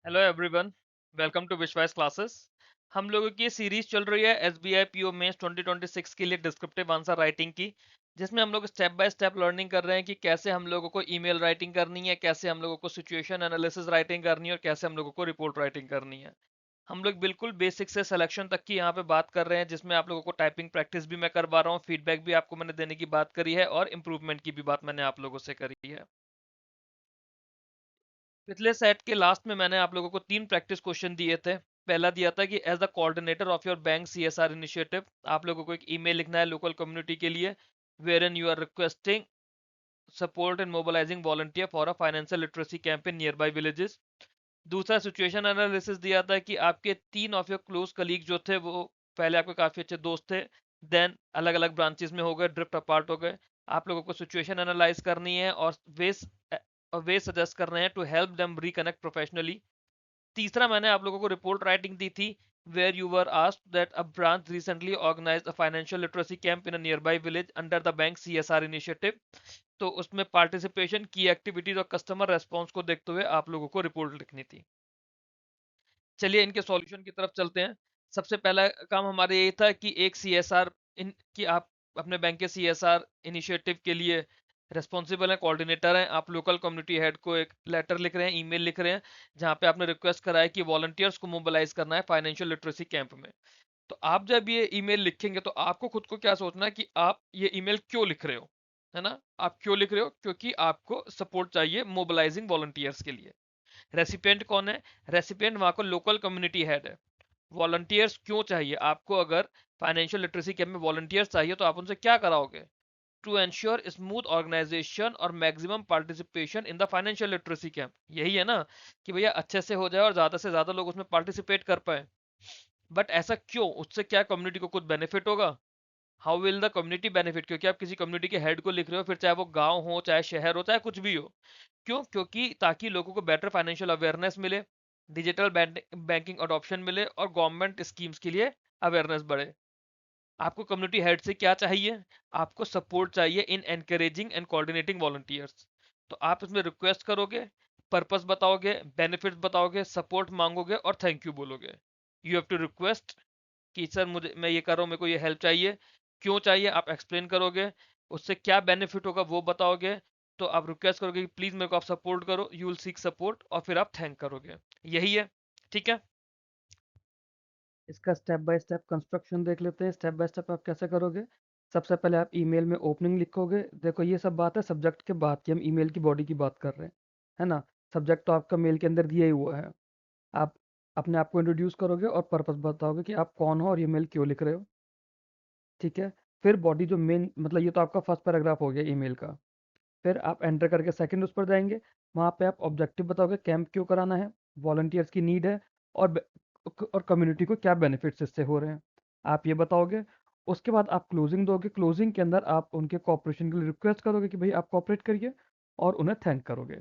Hello everyone, welcome to विश्वास classes. हम लोगों की सीरीज चल रही है एसबीआई पीओ मेंस 2026 के लिए डिस्क्रिप्टिव आंसर राइटिंग की, जिसमें हम लोग स्टेप बाय स्टेप लर्निंग कर रहे हैं कि कैसे हम लोगों को ईमेल राइटिंग करनी है, कैसे हम लोगों को सिचुएशन एनालिसिस राइटिंग करनी है और कैसे हम लोगों को रिपोर्ट राइटिंग करनी है। हम लोग बिल्कुल बेसिक से सिलेक्शन तक की यहाँ पे बात कर रहे हैं, जिसमें आप लोगों को टाइपिंग प्रैक्टिस भी मैं करवा रहा हूँ, फीडबैक भी आपको मैंने देने की बात करी है और इम्प्रूवमेंट की भी बात मैंने आप लोगों से करी है। पिछले सेट के लास्ट में मैंने आप लोगों को 3 प्रैक्टिस क्वेश्चन दिए थे। पहला दिया था कि as the coordinator of your bank CSR initiative आप लोगों को एक ईमेल लिखना है लोकल कम्युनिटी के लिए, where in you are requesting support in mobilizing volunteer for a financial literacy camp in nearby villages. दूसरा सिचुएशन एनालिसिस दिया था कि आपके 3 ऑफ योर क्लोज कलीग जो थे वो पहले आपके काफी अच्छे दोस्त थे, देन अलग अलग ब्रांचेस में हो गए, ड्रिफ्ट अपार्ट हो गए। आप लोगों को सिचुएशन एनालाइज करनी है और वे सजेस्ट कर रहे हैं to help them reconnect professionally. तीसरा मैंने आप लोगों को रिपोर्ट राइटिंग दी थी, where you were asked that a branch recently organized a financial literacy camp in a nearby village under the bank CSR initiative. तो उसमें पार्टिसिपेशन की एक्टिविटीज और कस्टमर रेस्पॉन्स को देखते हुए आप लोगों को रिपोर्ट लिखनी थी। चलिए इनके सॉल्यूशन की तरफ चलते हैं। सबसे पहला काम हमारा यही था कि एक सीएसआर इन कि आप अपने बैंक के सीएसआर इनिशिएटिव के लिए रेस्पॉन्सिबल हैं, कोऑर्डिनेटर हैं। आप लोकल कम्युनिटी हेड को एक लेटर लिख रहे हैं, ईमेल लिख रहे हैं, जहां पे आपने रिक्वेस्ट करा है कि वॉलंटियर्स को मोबिलाइज करना है फाइनेंशियल लिटरेसी कैंप में। तो आप जब ये ईमेल लिखेंगे तो आपको खुद को क्या सोचना है कि आप ये ईमेल क्यों लिख रहे हो, है ना। आप क्यों लिख रहे हो? क्योंकि आपको सपोर्ट चाहिए मोबिलाइजिंग वॉलंटियर्स के लिए। रेसिपिएंट कौन है? रेसिपिएंट वहां को लोकल कम्युनिटी हेड है। वॉलंटियर्स क्यों चाहिए आपको? अगर फाइनेंशियल लिटरेसी कैंप में वॉलंटियर्स चाहिए तो आप उनसे क्या कराओगे? टू एंश्योर स्मूथ ऑर्गेनाइजेशन और maximum participation in the financial literacy camp. यही है ना कि भैया अच्छे से हो जाए और ज्यादा से ज्यादा लोग उसमें पार्टिसिपेट कर पाए। बट ऐसा क्यों? उससे क्या कम्युनिटी को कुछ बेनिफिट होगा? How will the community benefit? क्योंकि आप किसी कम्युनिटी के हेड को लिख रहे हो, फिर चाहे वो गांव हो, चाहे शहर हो, चाहे कुछ भी हो। क्यों? क्योंकि ताकि लोगों को बेटर फाइनेंशियल अवेयरनेस मिले, डिजिटल बैंकिंग अडॉप्शन मिले और गवर्नमेंट स्कीम्स के लिए अवेयरनेस बढ़े। आपको कम्युनिटी हेड से क्या चाहिए? आपको सपोर्ट चाहिए इन एनकरेजिंग एंड कोऑर्डिनेटिंग वॉलंटियर्स। तो आप इसमें रिक्वेस्ट करोगे, पर्पस बताओगे, बेनिफिट्स बताओगे, सपोर्ट मांगोगे और थैंक यू बोलोगे। यू हैव टू रिक्वेस्ट कि सर मुझे, मैं ये कर रहा हूँ, मेरे को ये हेल्प चाहिए। क्यों चाहिए आप एक्सप्लेन करोगे, उससे क्या बेनिफिट होगा वो बताओगे। तो आप रिक्वेस्ट करोगे कि प्लीज मेरे को आप सपोर्ट करो, यू विल सीक सपोर्ट, और फिर आप थैंक करोगे। यही है, ठीक है। इसका स्टेप बाय स्टेप कंस्ट्रक्शन देख लेते हैं। स्टेप बाय स्टेप आप कैसे करोगे? सबसे पहले आप ईमेल में ओपनिंग लिखोगे। देखो ये सब बात है सब्जेक्ट के बाद की, हम ईमेल की बॉडी की बात कर रहे हैं, है ना। सब्जेक्ट तो आपका मेल के अंदर दिया ही हुआ है। आप अपने आप को इंट्रोड्यूस करोगे और पर्पस बताओगे कि आप कौन हो और ये मेल क्यों लिख रहे हो, ठीक है। फिर बॉडी जो मेन, मतलब ये तो आपका फर्स्ट पैराग्राफ हो गया ईमेल का। फिर आप एंटर करके सेकंड उस पर जाएंगे। वहाँ पे आप ऑब्जेक्टिव बताओगे, कैंप क्यों कराना है, वॉलंटियर्स की नीड है, और और कम्युनिटी को क्या बेनिफिट्स इससे हो रहे हैं, आप ये बताओगे। उसके बाद आप क्लोजिंग दोगे। क्लोजिंग के अंदर आप उनके कॉपरेशन के लिए रिक्वेस्ट करोगे कि भाई आप कॉपरेट करिए, और उन्हें थैंक करोगे।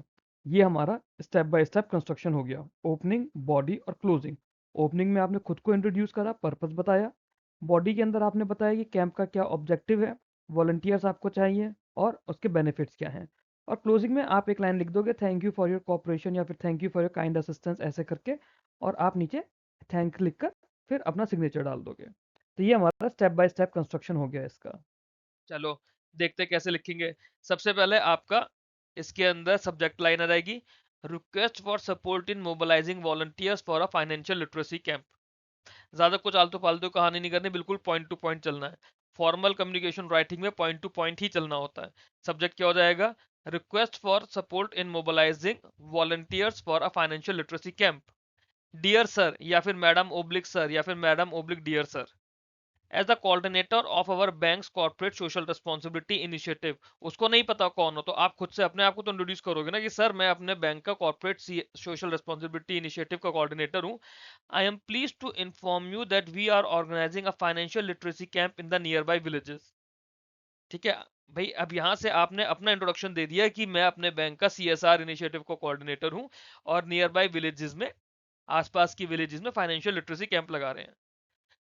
ये हमारा स्टेप बाय स्टेप कंस्ट्रक्शन हो गया, ओपनिंग, बॉडी और क्लोजिंग। ओपनिंग में आपने खुद को इंट्रोड्यूस करा, पर्पस बताया। बॉडी के अंदर आपने बताया कि कैंप का क्या ऑब्जेक्टिव है, वॉलंटियर्स आपको चाहिए और उसके बेनिफिट्स क्या हैं। और क्लोजिंग में आप एक लाइन लिख दोगे, thank you for your cooperation या फिर thank you for your kind assistance, ऐसे करके। और आप नीचे थैंक लिखकर फिर अपना सिग्नेचर डाल दोगे। तो ये हमारा स्टेप बाय स्टेप कंस्ट्रक्शन हो गया इसका। चलो देखते कैसे लिखेंगे। सबसे पहले आपका इसके अंदर सब्जेक्ट लाइन आ जाएगी, request for support in mobilising volunteers for a financial literacy camp. ज्यादा कुछ आलतू फालतू कहानी नहीं करनी, बिल्कुल पॉइंट टू पॉइंट चलना है। फॉर्मल कम्युनिकेशन राइटिंग में पॉइंट टू पॉइंट ही चलना होता है। सब्जेक्ट क्या हो जाएगा? Request for support in mobilising volunteers for a financial literacy camp. Dear sir, या फिर मैडम ओब्लिक सर, या फिर madam oblique dear sir, as the coordinator of our bank's corporate social responsibility initiative. उसको नहीं पता कौन हो, तो आप खुद से अपने आप को तो इंट्रोड्यूस करोगे ना कि सर मैं अपने बैंक का कॉर्पोरेट सोशल रिस्पॉन्सिबिलिटी इनिशिएटिव का कोऑर्डिनेटर हूँ। I am please to inform you that we are organizing a financial literacy camp in the nearby villages. ठीक है भाई, अब यहाँ से आपने अपना इंट्रोडक्शन दे दिया कि मैं अपने बैंक का सीएसआर इनिशिएटिव का कोऑर्डिनेटर हूँ और नियर बाई विलेजेस में, आसपास की विलेजेस में फाइनेंशियल लिटरेसी कैंप लगा रहे हैं।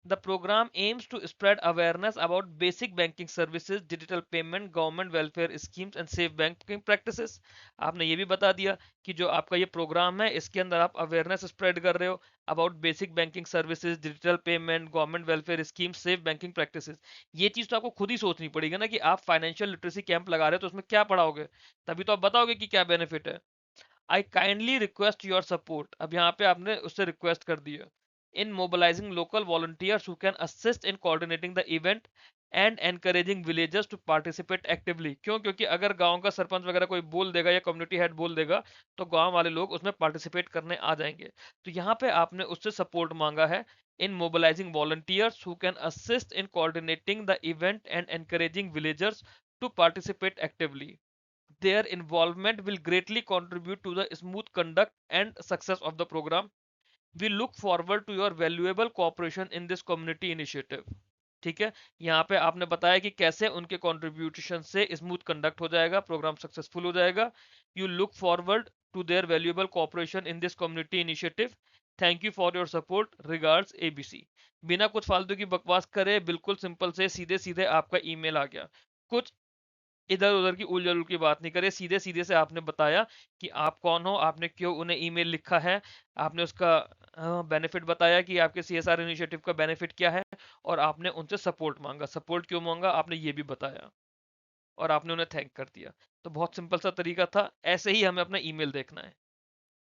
The program aims to spread awareness about basic banking services, digital payment, government welfare schemes and safe banking practices. आपने ये भी बता दिया कि जो आपका ये प्रोग्राम है इसके अंदर आप अवेयरनेस स्प्रेड कर रहे हो about basic banking services, digital payment, government welfare scheme, safe banking practices. ये चीज तो आपको खुद ही सोचनी पड़ेगी ना कि आप फाइनेंशियल लिटरेसी कैंप लगा रहे हो तो उसमें क्या पढ़ाओगे, तभी तो आप बताओगे कि क्या बेनिफिट है। I kindly request your support, अब यहाँ पे आपने उससे रिक्वेस्ट कर दिया, in mobilising local volunteers who can assist in coordinating the event and encouraging villagers to participate actively. क्यों? क्योंकि अगर गांव का सरपंच वगैरह कोई बोल देगा या कम्युनिटी हेड बोल देगा तो गांव वाले लोग उसमें पार्टिसिपेट करने आ जाएंगे। तो यहाँ पे आपने उससे सपोर्ट मांगा है, in mobilising volunteers who can assist in coordinating the event and encouraging villagers to participate actively. Their involvement will greatly contribute to the smooth conduct and success of the program. We look forward to your valuable cooperation in this community initiative. ठीक है, यहाँ पे आपने बताया कि कैसे उनके contribution से स्मूथ कंडक्ट हो जाएगा, प्रोग्राम सक्सेसफुल हो जाएगा। You look forward to their valuable cooperation in this community initiative. Thank you for your support, regards ABC. बिना कुछ फालतू की बकवास करे, बिल्कुल सिंपल से सीधे सीधे आपका ईमेल आ गया। कुछ इधर उधर की उलझुल की बात नहीं करे, सीधे सीधे से आपने बताया कि आप कौन हो, आपने क्यों उन्हें ईमेल लिखा है, आपने उसका बेनिफिट बताया कि आपके सीएसआर इनिशिएटिव का बेनिफिट क्या है, और आपने उनसे सपोर्ट मांगा। सपोर्ट क्यों मांगा आपने ये भी बताया, और आपने उन्हें थैंक कर दिया। तो बहुत सिंपल सा तरीका था, ऐसे ही हमें अपना ईमेल देखना है।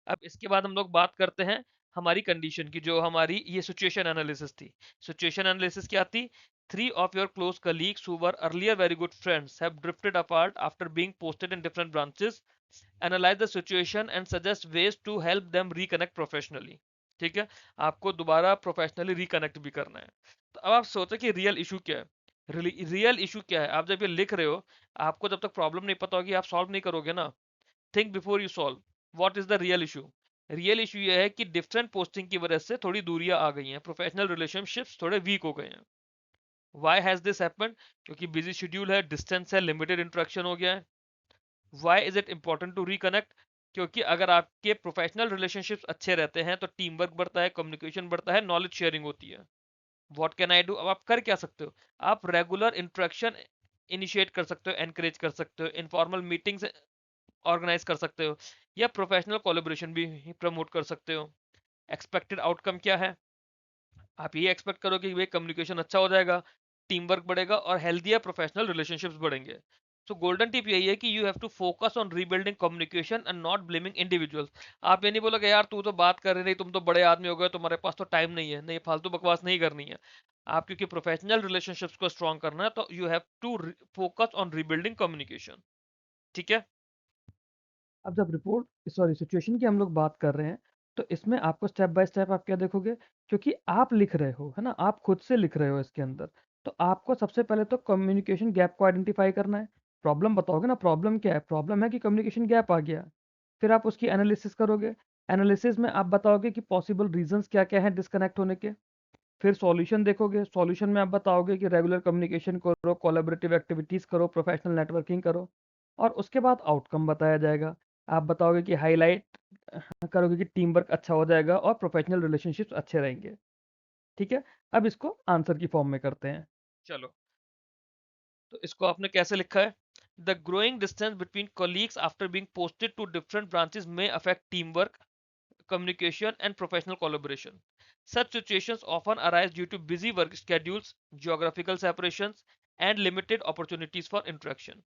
अब इसके बाद हम लोग बात करते हैं हमारी कंडीशन की, जो हमारी ये सिचुएशन एनालिसिस थी। सिचुएशन एनालिसिस क्या थी? Three of your close colleagues who were earlier very good friends have drifted apart after being posted in different branches. Analyze the situation and suggest ways to help them reconnect professionally. ठीक है, आपको दोबारा professionally reconnect भी करना है। तो अब आप सोचो कि रियल इशू क्या है। रियल इशू क्या है? आप जब ये लिख रहे हो, आपको जब तक प्रॉब्लम नहीं पता होगी आप सॉल्व नहीं करोगे ना। Think before you solve. What is the real issue? Real issue ये है कि डिफरेंट पोस्टिंग की वजह से थोड़ी दूरियां आ गई हैं, प्रोफेशनल रिलेशनशिप्स थोड़े वीक हो गए हैं। Why has this happened? क्योंकि बिजी शेड्यूल है, डिस्टेंस है, लिमिटेड इंटरेक्शन हो गया है। Why is it important to reconnect? क्योंकि अगर आपके प्रोफेशनल रिलेशनशिप्स अच्छे रहते हैं तो टीम वर्क बढ़ता है, कम्युनिकेशन बढ़ता है, नॉलेज शेयरिंग होती है। What can I do? अब आप कर क्या सकते हो? आप रेगुलर इंटरेक्शन इनिशिएट कर सकते हो, एनकरेज कर सकते हो, इनफॉर्मल मीटिंग्स ऑर्गेनाइज कर सकते हो, या प्रोफेशनल कोलेब्रेशन भी प्रमोट कर सकते हो। एक्सपेक्टेड आउटकम क्या है? आप ये एक्सपेक्ट करो कि भाई कम्युनिकेशन अच्छा हो जाएगा, टीम वर्क बढ़ेगा और हेल्दियर प्रोफेशनल रिलेशनशिप्स बढ़ेंगे। सो गोल्डन टिप यही है कि you have to focus on rebuilding communication and not blaming individuals. आप ये नहीं बोलोगे यार तू तो बात कर रहे नहीं, तुम तो बड़े आदमी हो गए, तुम्हारे पास तो टाइम नहीं है। नहीं, फालतू बकवास नहीं करनी है। आप क्योंकि प्रोफेशनल रिलेशनशिप्स को स्ट्रॉन्ग करना है तो you have to focus on rebuilding communication. ठीक है। अब जब रिपोर्ट सॉरी सिचुएशन की हम लोग बात कर रहे हैं, तो इसमें आपको स्टेप बाय स्टेप आप क्या देखोगे, क्योंकि आप लिख रहे हो, है ना? आप खुद से लिख रहे हो इसके अंदर, तो आपको सबसे पहले तो कम्युनिकेशन गैप को आइडेंटिफाई करना है। प्रॉब्लम बताओगे ना, प्रॉब्लम क्या है? प्रॉब्लम है कि कम्युनिकेशन गैप आ गया। फिर आप उसकी एनालिसिस करोगे। एनालिसिस में आप बताओगे कि पॉसिबल रीजंस क्या-क्या हैं डिस्कनेक्ट होने के। फिर सॉल्यूशन देखोगे, सॉल्यूशन में आप बताओगे कि रेगुलर कम्युनिकेशन करो, कोलैबोरेटिव एक्टिविटीज़ करो, प्रोफेशनल नेटवर्किंग करो, और उसके बाद आउटकम बताया जाएगा। आप बताओगे कि हाइलाइट करोगे कि टीम वर्क अच्छा हो जाएगा और प्रोफेशनल रिलेशनशिप्स अच्छे रहेंगे। ठीक है? अब इसको आंसर की फॉर्म में करते हैं। चलो, तो इसको आपने कैसे लिखा है? The growing distance between colleagues after being posted to different branches may affect teamwork, communication, and professional collaboration. Such situations often arise due to busy work schedules, geographical separations, and limited opportunities for interaction.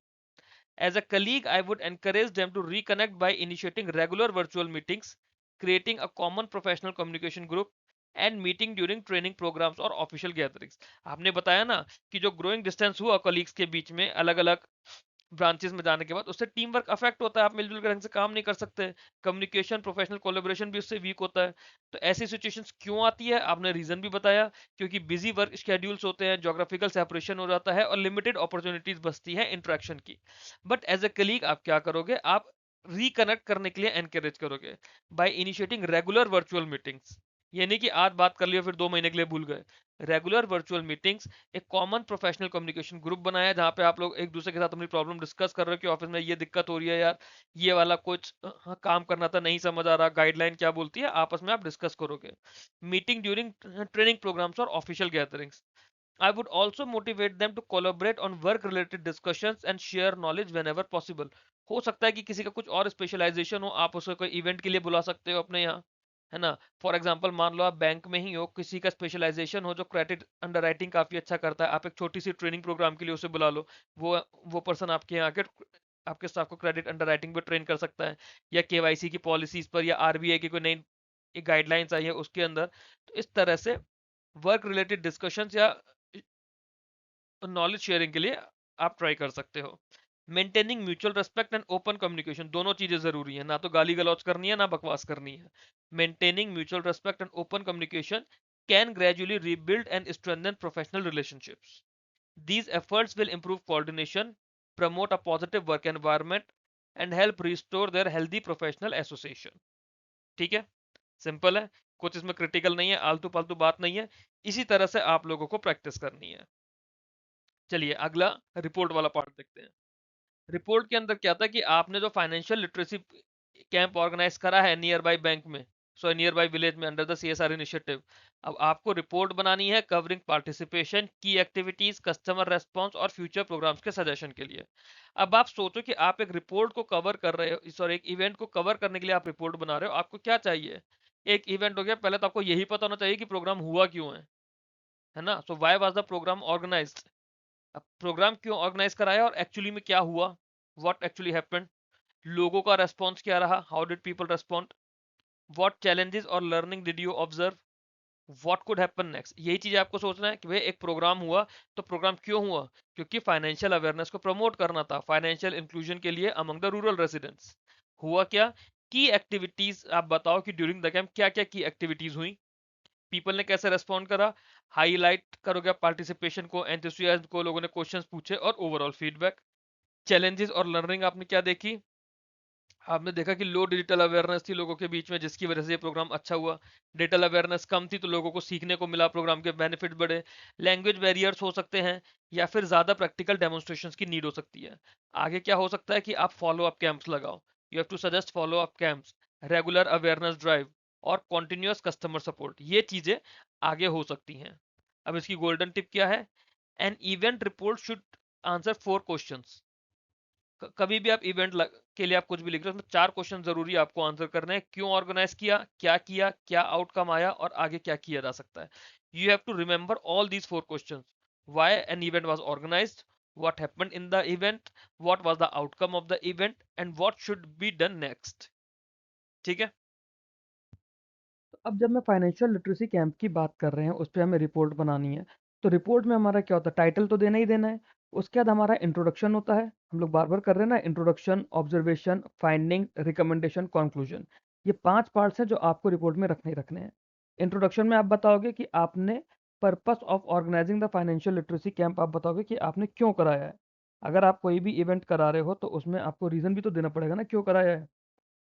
As a colleague, I would encourage them to reconnect by initiating regular virtual meetings, creating a common professional communication group, and meeting during training programs और official gatherings. आपने बताया ना कि जो growing distance हुआ colleagues के बीच में अलग अलग ब्रांचेस में जाने के बाद, उससे टीम वर्क अफेक्ट होता है, आप मिलजुल कर ढंग से काम नहीं कर सकते, कम्युनिकेशन प्रोफेशनल कोलेबोरेशन भी उससे वीक होता है। तो ऐसी सिचुएशंस क्यों आती है आपने रीजन भी बताया, क्योंकि बिजी वर्क शेड्यूल्स होते हैं, जोग्राफिकल सेपरेशन हो जाता है और लिमिटेड अपॉर्चुनिटीज बचती है इंटरेक्शन की। बट एज ए कलीग आप क्या करोगे? आप रिकनेक्ट करने के लिए एनकरेज करोगे by initiating regular virtual meetings. ये नहीं कि आज बात कर लिया फिर 2 महीने के लिए भूल गए। रेगुलर वर्चुअल मीटिंग्स, एक कॉमन प्रोफेशनल कम्युनिकेशन ग्रुप बनाया जहाँ पे आप लोग एक दूसरे के साथ अपनी प्रॉब्लम डिस्कस कर रहे हो कि ऑफिस में ये दिक्कत हो रही है यार, ये वाला कुछ काम करना था नहीं समझ आ रहा, गाइडलाइन क्या बोलती है, आपस में आप डिस्कस करोगे। मीटिंग ड्यूरिंग ट्रेनिंग प्रोग्राम्स और official gatherings, I would also motivate them to collaborate on work related discussions and share knowledge whenever possible. हो सकता है कि किसी का कुछ और स्पेशलाइजेशन हो, आप उसे कोई इवेंट के लिए बुला सकते हो अपने यहाँ, है ना। फॉर एग्जांपल मान लो आप बैंक में ही हो, किसी का स्पेशलाइजेशन हो जो क्रेडिट अंडरराइटिंग काफी अच्छा करता है, आप एक छोटी सी ट्रेनिंग प्रोग्राम के लिए उसे बुला लो। वो पर्सन आपके यहाँ आकर आपके स्टाफ को क्रेडिट अंडरराइटिंग पर ट्रेन कर सकता है, या केवाईसी की पॉलिसीज पर, या आरबीआई की कोई नई गाइडलाइंस आई है उसके अंदर। तो इस तरह से वर्क रिलेटेड डिस्कशंस या नॉलेज शेयरिंग के लिए आप ट्राई कर सकते हो। Maintaining mutual respect and open communication, दोनों चीजें जरूरी है, ना तो गाली गलौज करनी है ना बकवास करनी है। Maintaining mutual respect and open communication can gradually rebuild and strengthen professional relationships. These efforts will improve coordination, promote a positive work environment, and help restore their healthy professional association. ठीक है, सिंपल है, कुछ इसमें critical नहीं है, आलतू फालतू बात नहीं है। इसी तरह से आप लोगों को प्रैक्टिस करनी है। चलिए अगला रिपोर्ट वाला पार्ट देखते हैं। रिपोर्ट के अंदर क्या था कि आपने जो फाइनेंशियल लिटरेसी कैंप ऑर्गेनाइज करा है नियर बाई बैंक में, सो नियर बाई विलेज में, अंडर द सीएसआर इनिशिएटिव, अब आपको रिपोर्ट बनानी है कवरिंग पार्टिसिपेशन, की एक्टिविटीज, कस्टमर रेस्पॉन्स और फ्यूचर प्रोग्राम्स के सजेशन के लिए। अब आप सोचो कि आप एक रिपोर्ट को कवर कर रहे हो, सॉरी एक इवेंट को कवर करने के लिए आप रिपोर्ट बना रहे हो, आपको क्या चाहिए। एक इवेंट हो गया, पहले तो आपको यही पता होना चाहिए कि प्रोग्राम हुआ क्यों है ना। So why was the program organized, अब प्रोग्राम क्यों ऑर्गेनाइज कराया और एक्चुअली में क्या हुआ, व्हाट एक्चुअली हैपेंड, लोगों का रेस्पॉन्स क्या रहा, how did people respond, what challenges और learning did you observe, what could happen next. यही चीज आपको सोचना है कि भाई एक प्रोग्राम हुआ, तो प्रोग्राम क्यों हुआ, क्योंकि फाइनेंशियल अवेयरनेस को प्रमोट करना था, फाइनेंशियल इंक्लूजन के लिए अमंग द रूरल रेसिडेंट्स। हुआ क्या, की एक्टिविटीज, आप बताओ कि ड्यूरिंग द कैंप क्या क्या की एक्टिविटीज हुई, पीपल ने कैसे रेस्पॉन्ड करा, हाईलाइट करोगे पार्टिसिपेशन को, एंथुसियाज्म को, लोगों ने क्वेश्चंस पूछे, और ओवरऑल फीडबैक। चैलेंजेस और लर्निंग आपने क्या देखी, आपने देखा कि लो डिजिटल अवेयरनेस थी लोगों के बीच में, जिसकी वजह से ये प्रोग्राम अच्छा हुआ। डिजिटल अवेयरनेस कम थी तो लोगों को सीखने को मिला, प्रोग्राम के बेनिफिट बढ़े। लैंग्वेज बैरियर्स हो सकते हैं, या फिर ज्यादा प्रैक्टिकल डेमोन्स्ट्रेशंस की नीड हो सकती है। आगे क्या हो सकता है कि आप फॉलो अप कैंप्स लगाओ, you have to suggest follow up camps, regular awareness drive, और कॉन्टिन्यूअस कस्टमर सपोर्ट, ये चीजें आगे हो सकती हैं। अब इसकी गोल्डन टिप क्या है, an event report should answer 4 questions. कभी भी आप इवेंट के लिए आप कुछ भी लिख रहे हो, उसमें 4 क्वेश्चन जरूरी आपको आंसर करने हैं। क्यों ऑर्गेनाइज किया, क्या आउटकम आया, और आगे क्या किया जा सकता है। You have to remember all these 4 question, why an event was organized, what happened in the event, what was the outcome of the event, and what should be done next. ठीक है। तो अब जब मैं फाइनेंशियल लिटरेसी कैंप की बात कर रहे हैं, उस पे हमें रिपोर्ट बनानी है, तो रिपोर्ट में हमारा क्या होता है, टाइटल तो देना ही देना है। उसके बाद हमारा इंट्रोडक्शन होता है, हम लोग बार बार कर रहे हैं ना, introduction, observation, finding, recommendation, conclusion. ये 5 पार्ट्स हैं जो आपको रिपोर्ट में रखने ही रखने हैं। इंट्रोडक्शन में आप बताओगे कि आपने purpose of organizing the financial literacy camp, आप बताओगे कि आपने क्यों कराया है। अगर आप कोई भी इवेंट करा रहे हो तो उसमें आपको रीज़न भी तो देना पड़ेगा ना, क्यों कराया है।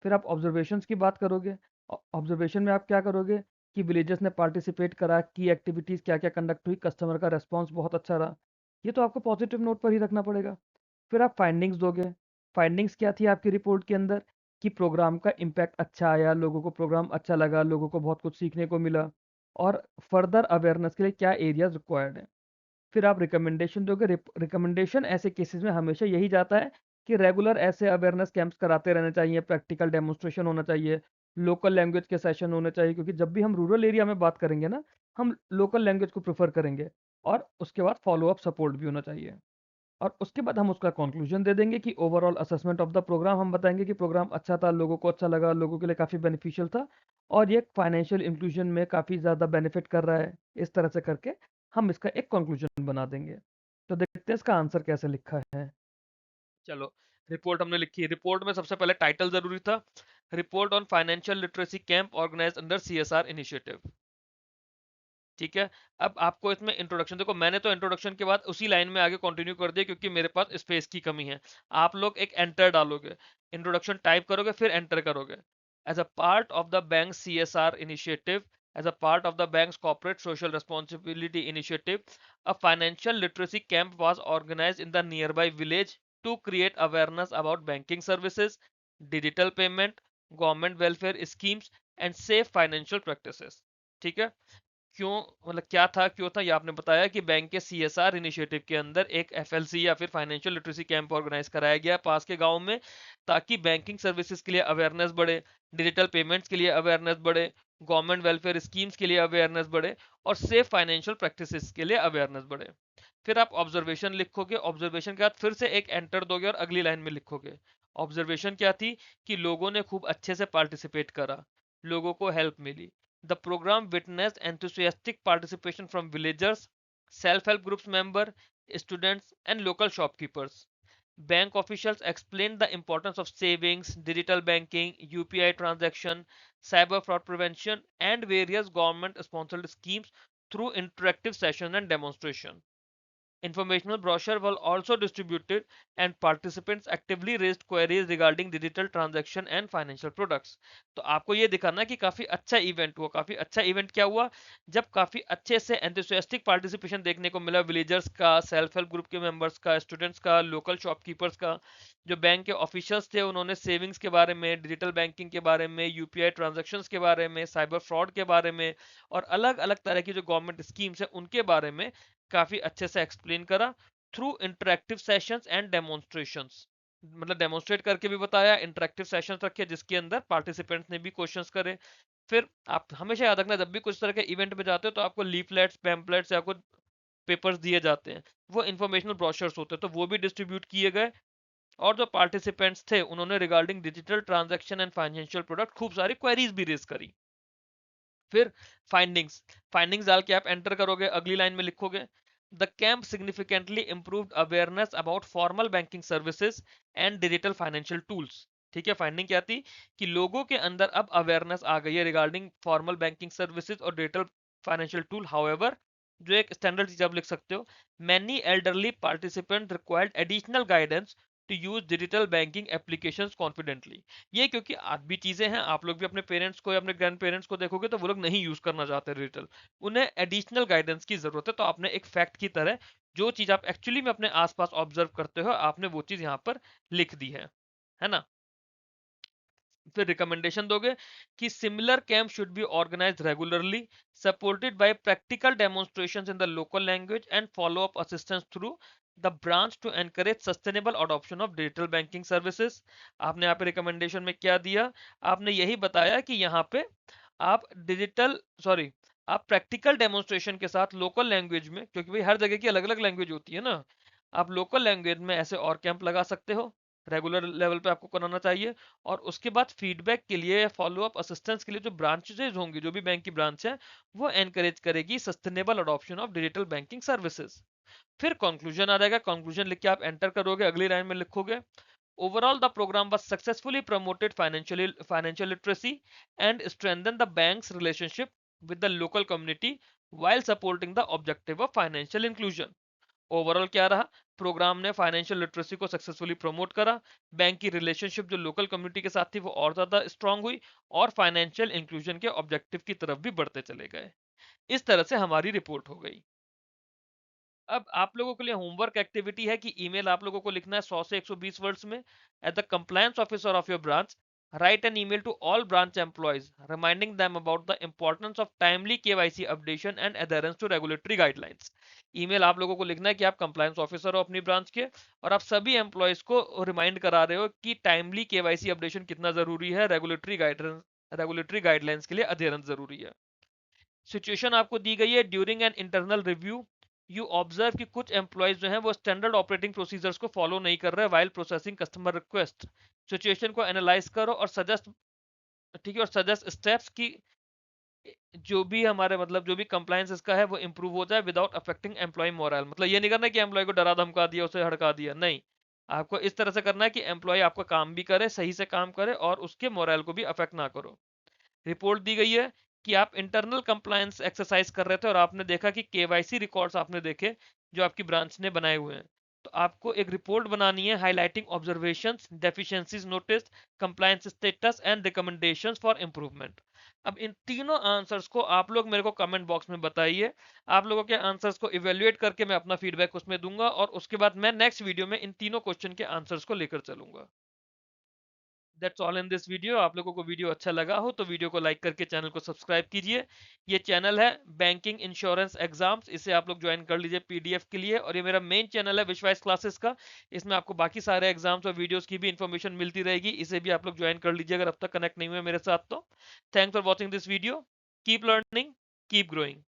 फिर आप ऑब्जर्वेशंस की बात करोगे, ऑब्जर्वेशन में आप क्या करोगे कि विलेजर्स ने पार्टिसिपेट करा, की एक्टिविटीज़ क्या क्या कंडक्ट हुई, कस्टमर का रेस्पॉन्स बहुत अच्छा रहा। ये तो आपको पॉजिटिव नोट पर ही रखना पड़ेगा। फिर आप फाइंडिंग्स दोगे, फाइंडिंग्स क्या थी आपकी रिपोर्ट के अंदर, कि प्रोग्राम का इम्पैक्ट अच्छा आया, लोगों को प्रोग्राम अच्छा लगा, लोगों को बहुत कुछ सीखने को मिला, और फर्दर अवेयरनेस के लिए क्या एरियाज रिक्वायर्ड है। फिर आप रिकमेंडेशन दोगे। रिकमेंडेशन ऐसे केसेस में हमेशा यही जाता है कि रेगुलर ऐसे अवेयरनेस कैंप्स कराते रहने चाहिए, प्रैक्टिकल डेमोन्स्ट्रेशन होना चाहिए, लोकल लैंग्वेज के सेशन होने चाहिए, क्योंकि जब भी हम रूरल एरिया में बात करेंगे ना, हम लोकल लैंग्वेज को प्रेफर करेंगे। और उसके बाद फॉलो अप सपोर्ट भी होना चाहिए। और उसके बाद हम उसका कंक्लूजन दे देंगे कि overall assessment of the program, हम बताएंगे कि प्रोग्राम अच्छा था, लोगों को अच्छा लगा, लोगों के लिए काफ़ी बेनिफिशियल था, और ये फाइनेंशियल इंक्लूजन में काफ़ी ज़्यादा बेनिफिट कर रहा है। इस तरह से करके हम इसका एक कंक्लूजन बना देंगे। तो देखते हैं इसका आंसर कैसे लिखा है। चलो, रिपोर्ट हमने लिखी। रिपोर्ट में सबसे पहले टाइटल जरूरी था, report on financial literacy camp organized under CSR initiative. ठीक है। अब आपको इसमें इंट्रोडक्शन, देखो मैंने तो इंट्रोडक्शन के बाद उसी लाइन में आगे कंटिन्यू कर दिया क्योंकि मेरे पास स्पेस की कमी है। आप लोग एक एंटर डालोगे, इंट्रोडक्शन टाइप करोगे, फिर एंटर करोगे। As a part of the bank CSR initiative, As a part of the bank's corporate social responsibility initiative, a financial literacy camp was organized in the nearby village to create awareness about banking services, digital payment, government welfare schemes and safe financial practices. ठीक है, क्यों, मतलब क्या था क्यों था, ये आपने बताया कि बैंक के सीएसआर इनिशिएटिव के अंदर एक एफएलसी या फिर फाइनेंशियल लिटरेसी कैंप ऑर्गेनाइज कराया गया पास के गांव में, ताकि बैंकिंग सर्विसेज के लिए अवेयरनेस बढ़े, डिजिटल पेमेंट्स के लिए अवेयरनेस बढ़े, गवर्नमेंट वेलफेयर स्कीम्स के लिए अवेयरनेस बढ़े और सेफ फाइनेंशियल प्रैक्टिसेस के लिए अवेयरनेस बढ़े। फिर आप ऑब्जर्वेशन लिखोगे, ऑब्जर्वेशन के बाद फिर से एक एंटर दोगे और अगली लाइन में लिखोगे। ऑब्जर्वेशन क्या थी कि लोगों ने खूब अच्छे से पार्टिसिपेट करा, लोगों को हेल्प मिली। The program witnessed enthusiastic participation from villagers, self-help groups members, students, and local shopkeepers. Bank officials explained the importance of savings, digital banking, UPI transaction, cyber fraud prevention, and various government-sponsored schemes through interactive sessions and demonstration. Informational brochure were also distributed and participants actively raised queries regarding digital transaction and financial products. तो आपको ये दिखाना कि काफी अच्छा event हुआ। काफी अच्छा इवेंट क्या हुआ, जब काफी अच्छे से एंथुसियास्टिक पार्टिसिपेशन देखने को मिला विलेजर्स का, सेल्फ हेल्प ग्रुप के मेंबर्स का, स्टूडेंट्स का, लोकल शॉपकीपर्स का। जो बैंक के ऑफिशियल्स थे उन्होंने सेविंग्स के बारे में, डिजिटल बैंकिंग के बारे में, यूपीआई ट्रांजेक्शन्स के बारे में, साइबर फ्रॉड के बारे में और अलग अलग तरह की जो गवर्नमेंट स्कीम्स है उनके बारे में काफी अच्छे से एक्सप्लेन करा through interactive sessions and demonstrations. मतलब डेमोन्स्ट्रेट करके भी बताया, इंटरेक्टिव सेशंस रखे जिसके अंदर पार्टिसिपेंट्स ने भी क्वेश्चंस करे। फिर आप हमेशा याद रखना, जब भी कुछ तरह के इवेंट में जाते हो तो आपको लीफलेट्स, पैम्पलेट्स या कुछ पेपर्स दिए जाते हैं, वो इंफॉर्मेशनल ब्रोशर्स होते हैं, तो वो भी डिस्ट्रीब्यूट किए गए। और जो पार्टिसिपेंट्स थे उन्होंने regarding digital transaction and financial product खूब सारी क्वेरीज भी रेज करी। फिर फाइंडिंग्स, फाइंडिंग्स डाल के आप एंटर करोगे, अगली लाइन में लिखोगे the camp significantly improved awareness about formal banking services and digital financial tools. ठीक है, फाइंडिंग क्या थी कि लोगों के अंदर अब अवेयरनेस आ गई है रिगार्डिंग फॉर्मल बैंकिंग सर्विसेज और डिजिटल फाइनेंशियल टूल। हाउएवर, जो एक स्टैंडर्ड चीज आप लिख सकते हो, many elderly participant required additional guidance to use digital banking applications confidently. ये क्योंकि आज भी चीजें हैं, आप लोग भी अपने पेरेंट्स को या अपने ग्रैंड पेरेंट्स को देखोगे तो वो लोग नहीं यूज करना चाहते डिजिटल, उन्हें एडिशनल गाइडेंस की जरूरत है। तो आपने एक फैक्ट की तरह जो चीज आप एक्चुअली में अपने आसपास ऑब्जर्व करते हो आपने वो चीज यहाँ पर लिख दी है ना। फिर रिकमेंडेशन दोगे कि similar camp should be organized regularly, supported by practical demonstrations in the local language and follow up assistance through the branch to encourage sustainable adoption of digital banking services. आपने यहाँ पे रिकमेंडेशन में क्या दिया, आपने यही बताया कि यहाँ पे आप डिजिटल सॉरी आप प्रैक्टिकल डेमोन्स्ट्रेशन के साथ लोकल लैंग्वेज में, क्योंकि भाई हर जगह की अलग अलग लैंग्वेज होती है ना, आप लोकल लैंग्वेज में ऐसे और कैंप लगा सकते हो, रेगुलर लेवल पे आपको कराना चाहिए। और उसके बाद फीडबैक के लिए, फॉलो अप असिस्टेंस के लिए जो ब्रांचेज होंगी, जो भी बैंक की ब्रांच है, वो एनकरेज करेगी sustainable adoption of digital banking services. फिर कंक्लूजन आ जाएगा, कंक्लूजन लिख के आप एंटर करोगे, अगली लाइन में लिखोगे overall the program was successfully promoted financial literacy and strengthened the bank's relationship with the local community while supporting the objective of financial inclusion। Overall क्या रहा, प्रोग्राम ने फाइनेंशियल लिटरेसी को सक्सेसफुली प्रमोट करा, bank की relationship जो local community के साथ थी वो और ज्यादा स्ट्रांग हुई और फाइनेंशियल इंक्लूजन के ऑब्जेक्टिव की तरफ भी बढ़ते चले गए। इस तरह से हमारी रिपोर्ट हो गई। अब आप लोगों के लिए होमवर्क एक्टिविटी है कि ईमेल आप लोगों को लिखना है 100 से 120 वर्ड्स में। At the compliance officer of your branch, write an email to all branch employees reminding them about the importance of timely KYC updation and adherence to regulatory guidelines. Email आप लोगों को लिखना है कि आप कंप्लायंस ऑफिसर हो अपनी branch के और आप सभी एम्प्लॉयज को रिमाइंड करा रहे हो कि टाइमली केवाईसी अपडेशन कितना जरूरी है, रेगुलेटरी गाइडलाइंस के लिए अधेरेंस जरूरी है। सिचुएशन आपको दी गई है during an internal review you observe कि कुछ एम्प्लॉयज जो हैं वो स्टैंडर्ड ऑपरेटिंग प्रोसीजर्स को फॉलो नहीं कर रहे while processing customer request. Situation को एनालाइज करो और सजेस्ट, ठीक है, और सजेस्ट स्टेप्स की जो भी हमारे मतलब जो भी कंप्लायंस इसका है वो इंप्रूव हो जाए विदाउट अफेक्टिंग एम्प्लॉय मोरल। मतलब ये नहीं करना कि एम्प्लॉय को डरा धमका दिया, उसे हड़का दिया, नहीं, आपको इस तरह से करना है कि एम्प्लॉय आपका काम भी करे, सही से काम करे और उसके मोरल को भी अफेक्ट ना करो। रिपोर्ट दी गई है कि आप इंटरनल कंप्लायंस एक्सरसाइज कर रहे थे और आपने देखा कि केवाईसी रिकॉर्ड्स आपने देखे जो आपकी ब्रांच ने बनाए हुए हैं। तो आपको एक रिपोर्ट बनानी है highlighting observations, deficiencies notice, compliance status and recommendations for improvement. अब इन तीनों आंसर्स को आप लोग मेरे को कमेंट बॉक्स में बताइए। आप लोगों के आंसर्स को इवेल्युएट करके मैं अपना फीडबैक उसमें दूंगा और उसके बाद मैं नेक्स्ट वीडियो में इन तीनों क्वेश्चन के आंसर्स को लेकर चलूंगा। That's all in this video. आप लोगों को वीडियो अच्छा लगा हो तो वीडियो को लाइक करके चैनल को सब्सक्राइब कीजिए। ये चैनल है बैंकिंग इंश्योरेंस एग्जाम्स, इसे आप लोग ज्वाइन कर लीजिए पीडीएफ के लिए। और ये मेरा मेन चैनल है विश्वास क्लासेस का, इसमें आपको बाकी सारे एग्जाम्स और वीडियोस की भी इंफॉर्मेशन मिलती रहेगी। इसे भी आप लोग ज्वाइन कर लीजिए अगर अब तक कनेक्ट नहीं हुए मेरे साथ तो। Thanks for watching this video. Keep learning, keep growing.